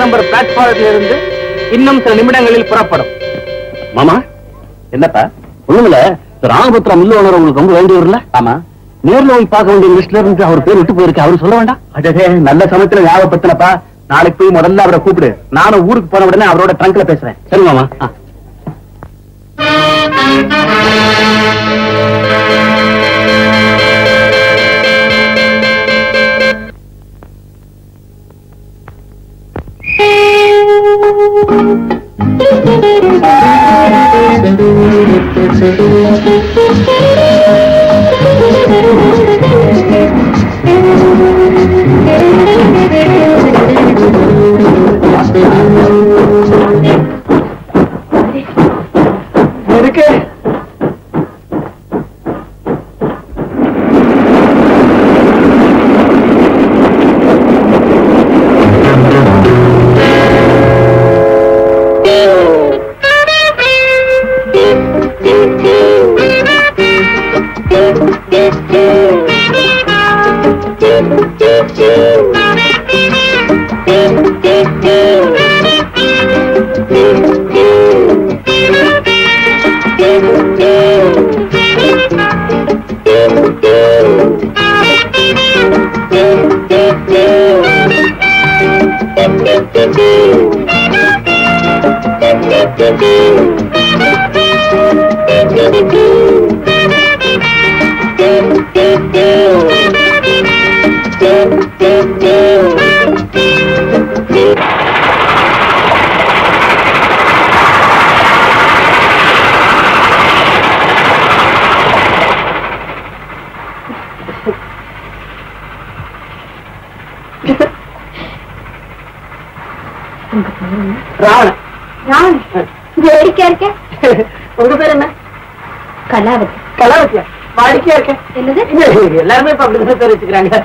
Number பிளாட்பாரத்தில் இருந்து இன்னும் சில நிமிடங்களில் புறப்படும். மாமா என்னப்பா? ஒண்ணுமில்ல, ராமபுத்திரம் மில்லு ஓனர் உங்களுக்கு ரொம்ப வேண்டியவர்ல? ஆமா. நேர்ல போய் பார்க்க வேண்டிய லிஸ்ட்ல இருந்து அவர் பேர் விட்டு போயிருக்கு. அவரு சொல்ல வேண்டாம்? அதே நல்ல சமயத்துல ஞாபகப்படுத்தினப்பா. நாளைக்கு போய் முதல்ல அவரை கூப்பிடு. நானும் ஊருக்கு போன உடனே அவரோட ட்ரங்க்ல பேசுறேன். சரி மாமா. உங்க பேர் என்ன? கலாவதி. கலாவதியா? வாடிக்கையா இருக்கேன். என்னது? எல்லாருமே இப்ப அப்படிதான் பேர் வச்சுக்கிறாங்க.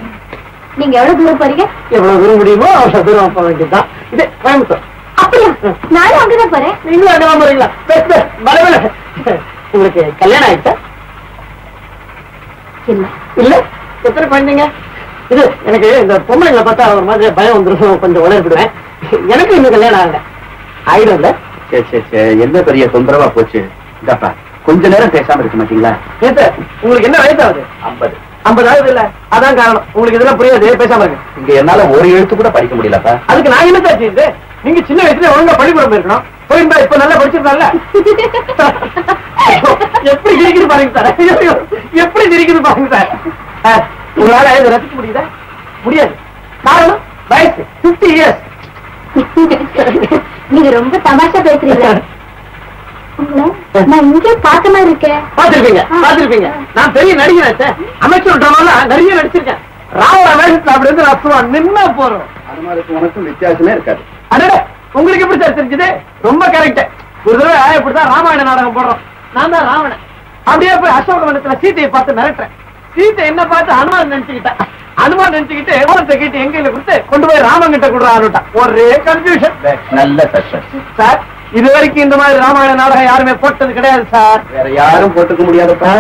நீங்க எவ்வளவு தூரம் போறீங்க? எவ்வளவு தூரம் முடியுமோ அவ்வளவு தூரம் போக வேண்டியதுதான். இது கோயம்புத்தூர். அப்படியா? நானும் அங்கதான் போறேன். நீங்களும் அங்கதான் போறீங்களா? பலவில. உங்களுக்கு கல்யாணம் ஆயிட்டா? இல்ல. இல்ல? எத்தனை குழந்தைங்க? இது எனக்கு இந்த பொம்பளைங்களை பார்த்தா ஒரு மாதிரி பயம் வந்துடும், கொஞ்சம் உணர்விடுவேன். எனக்கு இன்னும் கல்யாணம் ஆகல. ஆயிடும் இல்ல? சரி சரி சரி, என்ன பெரிய தொந்தரவா போச்சு. இந்தப்பா கொஞ்ச நேரம் பேசாம இருக்க மாட்டீங்களா? உங்களுக்கு என்ன வயசாகுது? 50. 50 ஆகுது இல்ல? அதான் காரணம். உங்களுக்கு இதெல்லாம் புரியாது, பேசாம இருக்கு. இங்க என்னால ஒரு எழுத்து கூட படிக்க முடியலப்பா. அதுக்கு நான் என்ன சாட்சி? நீங்க சின்ன வயசுல ஒழுங்கா பள்ளிக்கூடம் இருக்கணும். போயிருந்தா இப்ப நல்லா படிச்சிருந்தால. எப்படி சிரிக்குது பாருங்க சார். எப்படி சிரிக்குது பாருங்க சார். உங்களால இதை ரசிக்க முடியுதா? முடியாது. காரணம் வயசு 50 years. நீங்க ரொம்ப தமாஷா பேசுறீங்க. நான் இங்கே பார்த்த மாதிரி இருக்கேன். பாத்திருப்பீங்க. நான் பெரிய நடிகர், அமைச்சர் டிராமால நிறைய நடிச்சிருக்கேன். ராவண வேஷத்துல அப்படி இருந்து ரத்துவான் நின்னா போறோம். அனுமாருக்கு உனக்கும் வித்தியாசமே இருக்காது. அடடே, உங்களுக்கு எப்படி சார் தெரிஞ்சது? ரொம்ப கரெக்ட். ஒரு தடவை இப்படிதான் ராமாயண நாடகம் போடுறோம். நான் தான் ராவணன். அப்படியே போய் அசோகவனத்துல சீத்தையை பார்த்து மிரட்டுறேன். சீத்தை என்ன பார்த்து அனுமான் நினைச்சுக்கிட்டேன். அனுமான் நினைச்சுக்கிட்டு ஓரத்தை கேட்டு எங்கையில கொடுத்து கொண்டு போய் ராமன் கிட்ட கொடுறான். ஒரே கன்ஃபியூஷன். நல்ல சக்சஸ் சார். இது வரைக்கும் இந்த மாதிரி ராமாயண நாடகம் யாருமே போட்டது கிடையாது சார். வேற யாரும் போட்டுக்க முடியாதுப்பா.